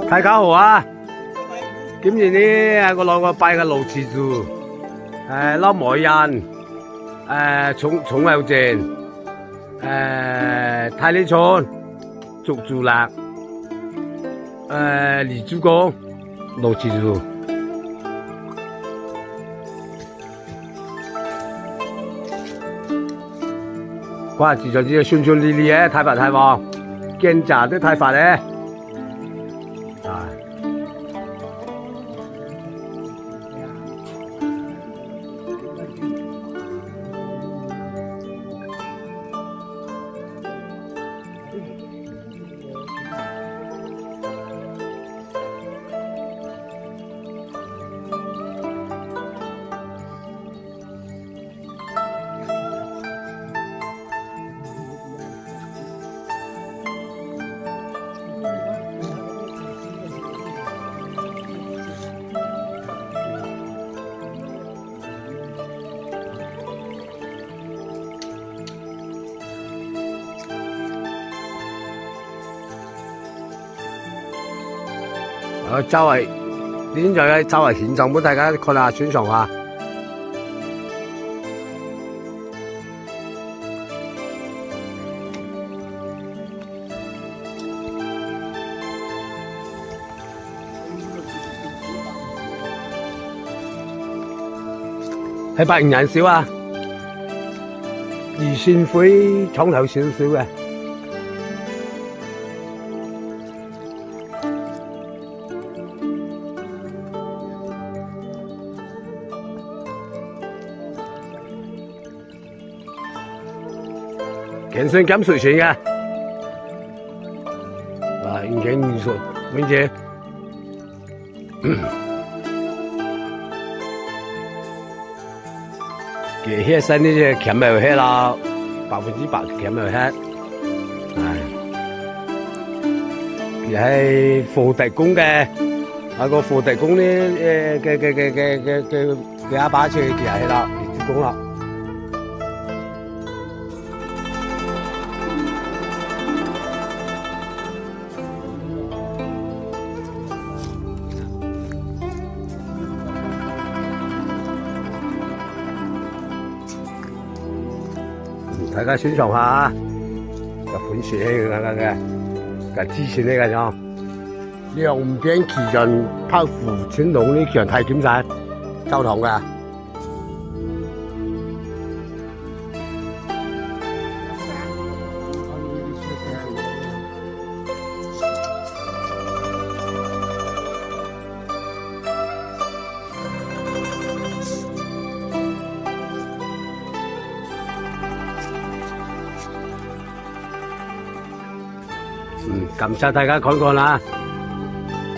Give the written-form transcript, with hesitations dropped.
大家好啊！今日呢，我攞個拜個路池柱，撈梅人，重油正，太里村，竹竹辣，荔枝公，路池柱。哇！自在之順順利利嘅，太白太旺，見炸都太快咧。啊！周圍現在嘅周圍現場俾大家看下欣賞下。係白人人少啊，二線灰重頭少少嘅。健身減水錢嘅，啊，應該唔錯，並且，佢血身呢隻減冇血啦，100%減冇血，佢係佛地公嘅，個佛地公呢嘅阿爸出佢係啦，主公啦。大家欣賞下個款式嘅支持呢個樣，兩邊旗人拍扶青龍呢強太檢晒周堂嘅。感謝大家看過啦。